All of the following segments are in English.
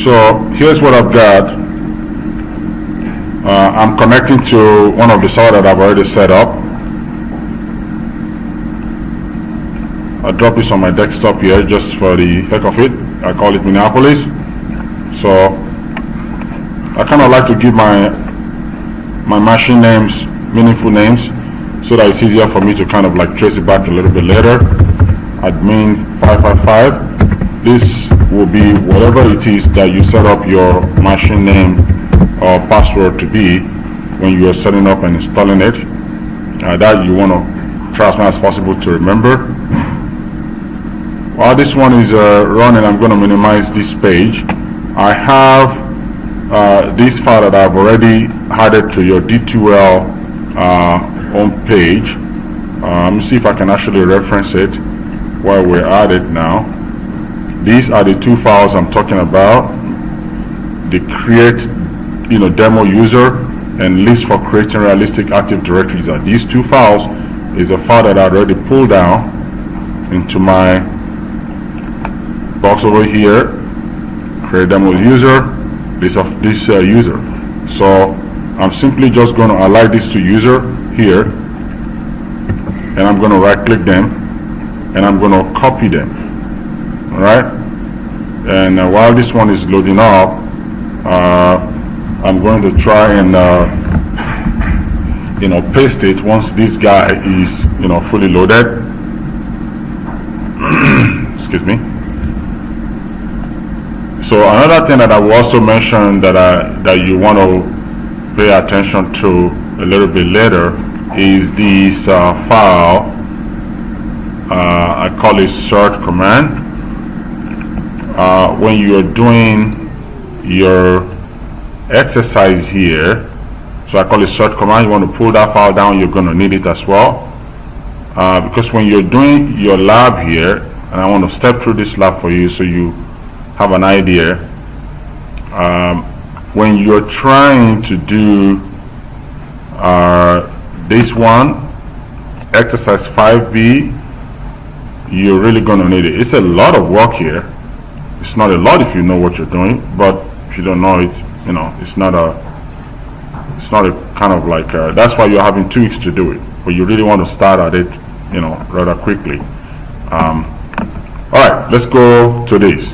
So here's what I've got. I'm connecting to one of the servers that I've already set up. I'll drop this on my desktop here just for the heck of it. I call it Minneapolis. So I kind of like to give my machine names meaningful names so that it's easier for me to kind of like trace it back a little bit later. Admin 555. This will be whatever it is that you set up your machine name or password to be when you are setting up and installing it. That you want to try as much as possible to remember. While this one is running, I'm going to minimize this page. I have this file that I've already added to your D2L home page. Let me see if I can actually reference it while we're at it now. These are the two files I'm talking about. The create demo user and list for creating realistic active directories. Are these two files is a file that I already pulled down into my box over here. Create demo user, list of this user. So I'm simply just going to align this to user here, and I'm going to right click them and I'm going to copy them. Alright, and while this one is loading up, I'm going to try and paste it once this guy is fully loaded. Excuse me. So another thing that I will also mention that you want to pay attention to a little bit later is this file. I call it search command. When you're doing your exercise here, so I call it search command, you want to pull that file down. You're going to need it as well, because when you're doing your lab here, and I want to step through this lab for you so you have an idea. When you're trying to do this one, exercise 5B, you're really going to need it. It's a lot of work here. It's not a lot if you know what you're doing, but if you don't know it, it's not a kind of like that's why you're having 2 weeks to do it, but you really want to start at it rather quickly. Alright, let's go to this.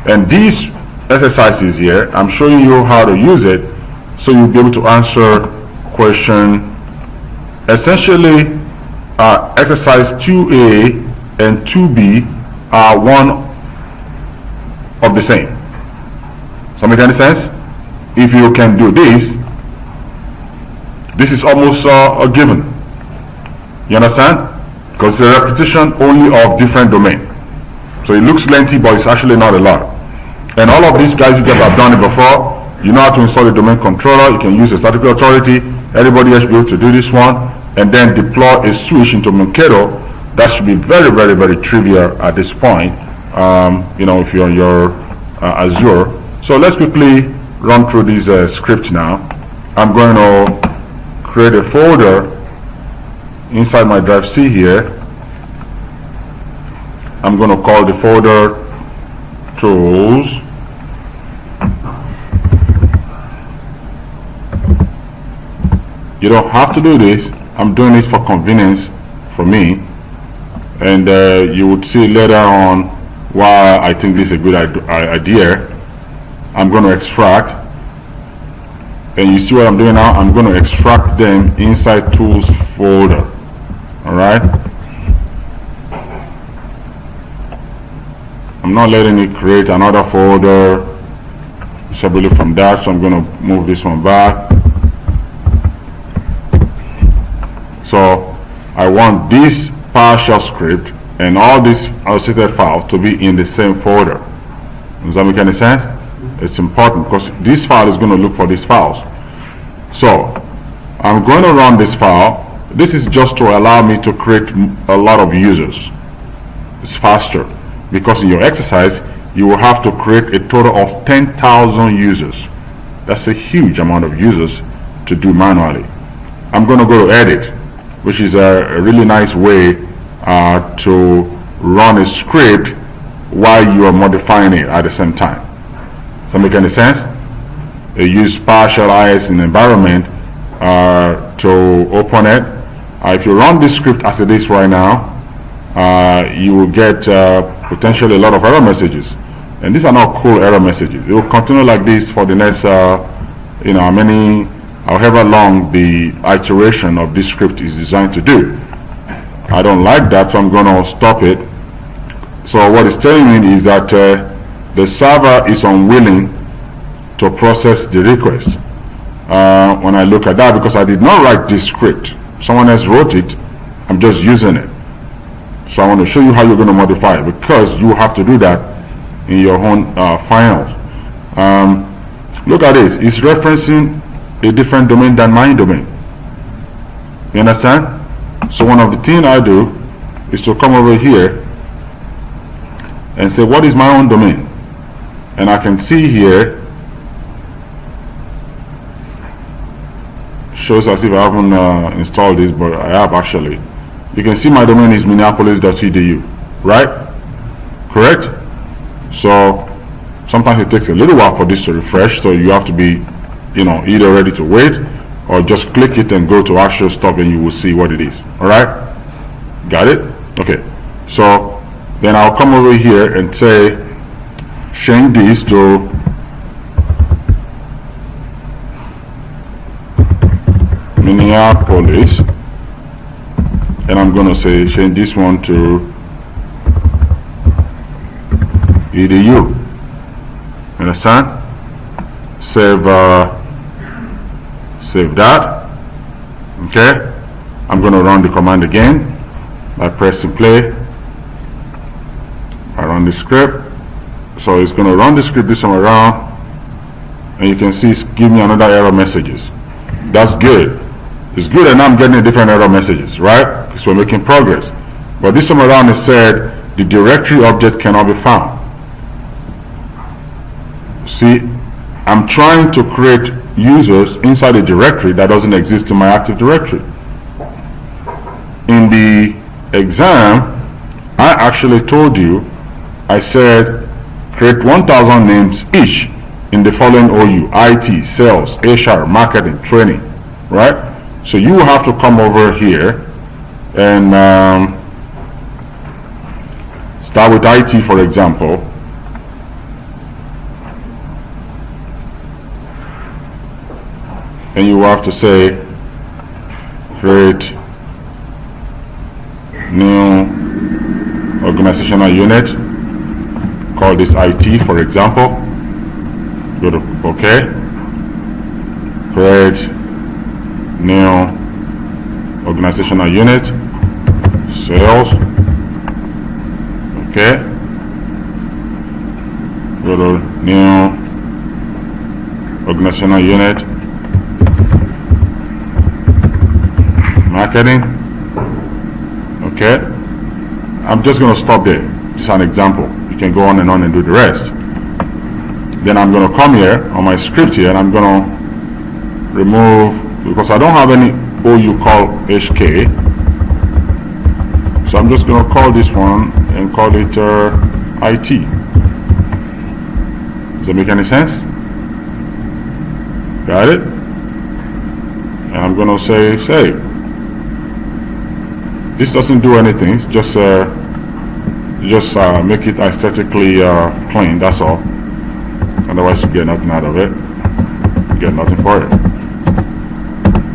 And these exercises here, I'm showing you how to use it so you'll be able to answer question. Essentially, exercise 2A and 2B are one of the same. Does that make any sense? If you can do this is almost a given. You understand? Because it's a repetition only of different domain. So it looks lengthy, but it's actually not a lot. And all of these guys, you guys have done it before. You know how to install a domain controller. You can use a static authority. Everybody else should be able to do this one. And then deploy a switch into Mankato. That should be very, very, very trivial at this point. If you're on your Azure. So let's quickly run through this script now. I'm going to create a folder inside my drive C here. I'm going to call the folder tools. You don't have to do this. I'm doing it for convenience for me, and you would see later on why I think this is a good idea. I'm going to extract, and you see what I'm doing now. I'm going to extract them inside tools folder. Alright, I'm not letting it create another folder separately from that, so I'm going to move this one back. So I want this PowerShell script and all these associated files to be in the same folder. Does that make any sense? It's important because this file is going to look for these files. So I'm going to run this file. This is just to allow me to create a lot of users. It's faster because in your exercise you will have to create a total of 10,000 users. That's a huge amount of users to do manually. I'm going to go to edit, which is a really nice way to run a script while you are modifying it at the same time. Does that make any sense? You use PowerShell IS in the environment to open it. If you run this script as it is right now, you will get potentially a lot of error messages. And these are not cool error messages. It will continue like this for the next, however long the iteration of this script is designed to do. I don't like that, so I'm going to stop it. So what it's telling me is that the server is unwilling to process the request. When I look at that, because I did not write this script, someone else wrote it, I'm just using it. So I want to show you how you're going to modify it, because you have to do that in your own files. Look at this. It's referencing a different domain than my domain. You understand? So one of the things I do is to come over here and say, what is my own domain? And I can see here, shows as if I haven't installed this, but I have actually. You can see my domain is minneapolis.edu, right? Correct? So sometimes it takes a little while for this to refresh, so you have to be, either ready to wait or just click it and go to actual stuff and you will see what it is. All right? Got it? Okay. So then I'll come over here and say, change this to Minneapolis, and I'm going to say change this one to edu. Understand? Save that. Okay, I'm going to run the command again by pressing play. I run the script, so it's going to run the script this time around, and you can see it's giving me another error messages. That's good. It's good, and I'm getting different error messages, right? Because we're making progress. But this time around it said the directory object cannot be found. See, I'm trying to create users inside a directory that doesn't exist in my Active Directory. In the exam, I actually told you, I said create 1,000 names each in the following OU: IT, sales, HR, marketing, training, right? So you will have to come over here and start with IT, for example. And you will have to say create new organizational unit, call this IT, for example. Go to OK. Create new organizational unit, sales. Okay. Go to new organizational unit, marketing. Okay, I'm just going to stop there. Just an example. You can go on and do the rest. Then I'm going to come here on my script here, and I'm going to remove, because I don't have any OU call HK. So I'm just going to call this one and call it IT. Does that make any sense? Got it? And I'm going to say save. This doesn't do anything. It's just make it aesthetically clean. That's all. Otherwise, you get nothing out of it. You get nothing for it.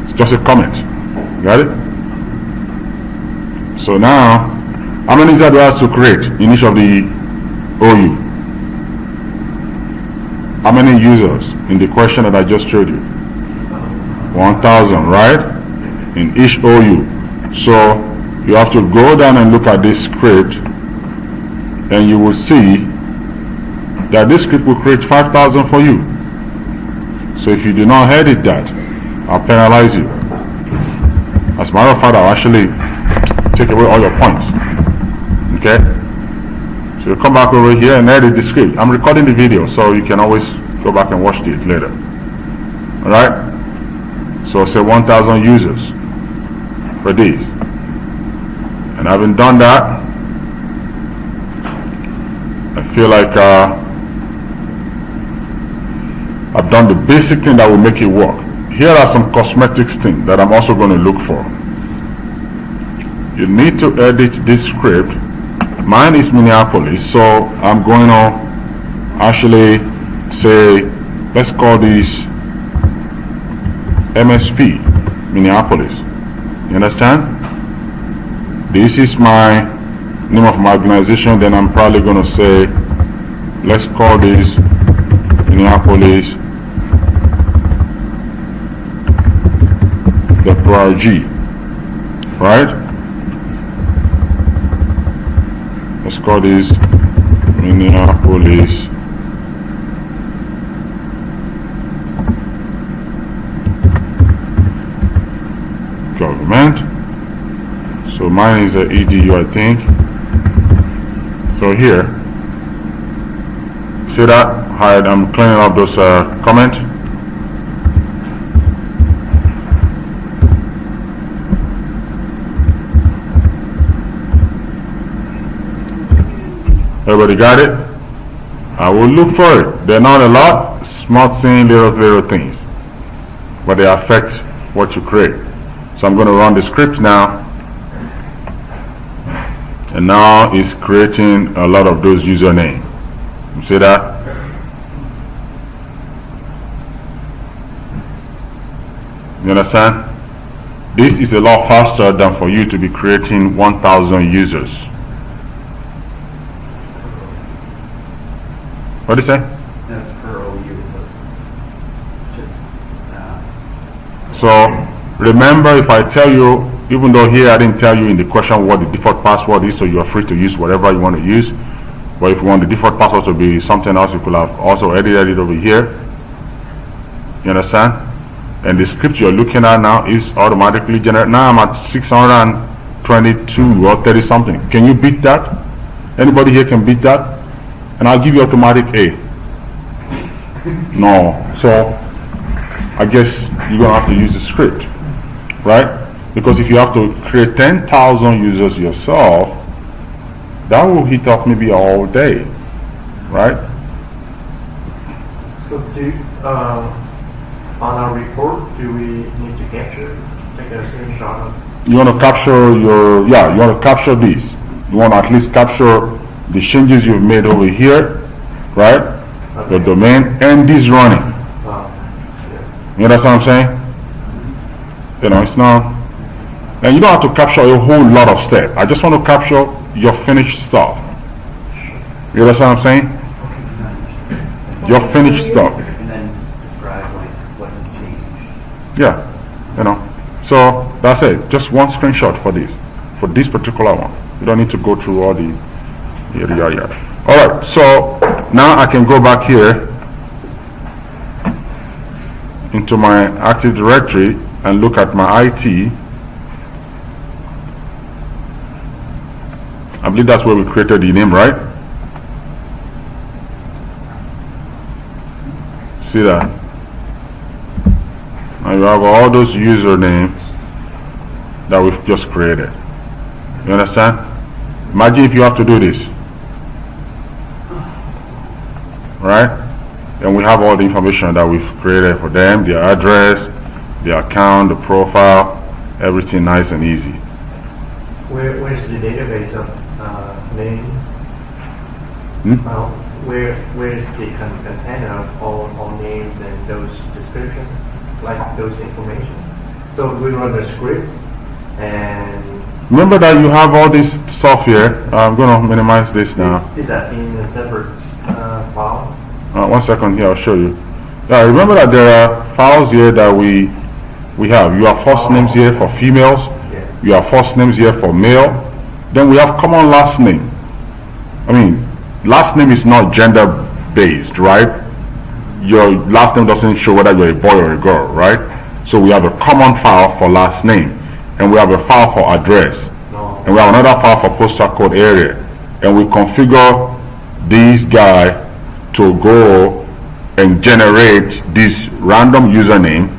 It's just a comment. Got it? So now, how many users do I have to create in each of the OU? How many users in the question that I just showed you? 1,000, right? In each OU. So you have to go down and look at this script, and you will see that this script will create 5,000 for you. So if you do not edit that, I'll penalize you. As a matter of fact, I'll actually take away all your points. Okay? So you come back over here and edit the script. I'm recording the video, so you can always go back and watch it later. Alright? So say 1,000 users for this. And having done that, I feel like I've done the basic thing that will make it work. Here are some cosmetics things that I'm also going to look for. You need to edit this script. Mine is Minneapolis, so I'm going to actually say, let's call this MSP, Minneapolis. You understand? This is my name of my organization. Then I'm probably going to say, let's call this Minneapolis .org, right? Let's call this Minneapolis government. So mine is a edu, I think. So here, see that? I'm cleaning up those comments. Everybody got it? I will look for it. They're not a lot, small things, little things, but they affect what you create. So I'm going to run the script now, and now it's creating a lot of those usernames. You see that? You understand? This is a lot faster than for you to be creating 1,000 users. What did you say? That's per OU. So remember, if I tell you, even though here I didn't tell you in the question what the default password is, so you are free to use whatever you want to use. But if you want the default password to be something else, you could have also edited it over here. You understand? And the script you're looking at now is automatically generated. Now I'm at 622 or 30 something. Can you beat that? Anybody here can beat that? And I'll give you automatic A. No. So I guess you're going to have to use the script, right? Because if you have to create 10,000 users yourself, that will hit up maybe all day, right? So on our report, do we need to capture, take a screenshot of? You want to capture you want to capture these. You want to at least capture the changes you've made over here, right? Okay. The domain and this running. Yeah. You understand what I'm saying? You know, it's not, and you don't have to capture a whole lot of steps. I just want to capture your finished stuff. You understand what I'm saying? Your finished stuff. And then describe like what has changed. Yeah, you know. So that's it. Just one screenshot for this particular one. You don't need to go through all the yada. All right. So now I can go back here into my Active Directory and look at my IT. I believe that's where we created the name, right? See that? Now you have all those usernames that we've just created. You understand? Imagine if you have to do this. Right? And we have all the information that we've created for them, their address, their account, the profile, everything nice and easy. Where's the database of names? Where's the content of all names and those descriptions, like those information? So we run the script and... Remember that you have all this stuff here. I'm going to minimize this now. Is that in a separate file? 1 second here, I'll show you. Remember that there are files here that we have. You have first names here for females. Yeah. You have first names here for male. Then we have common last name. I mean, last name is not gender based, right? Your last name doesn't show whether you're a boy or a girl, right? So we have a common file for last name, and we have a file for address, and we have another file for postal code area, and we configure this guy to go and generate this random username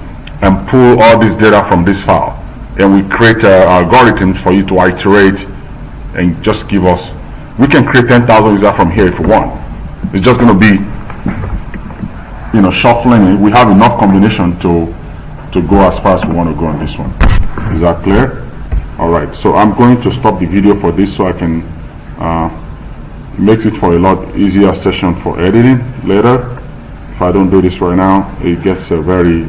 and pull all this data from this file, and we create algorithms for you to iterate and just give us. We can create 10,000 users from here if we want. It's just going to be shuffling it. We have enough combination to go as far as we want to go on this one. Is that clear? All right, so I'm going to stop the video for this so I can makes it for a lot easier session for editing later. If I don't do this right now, it gets very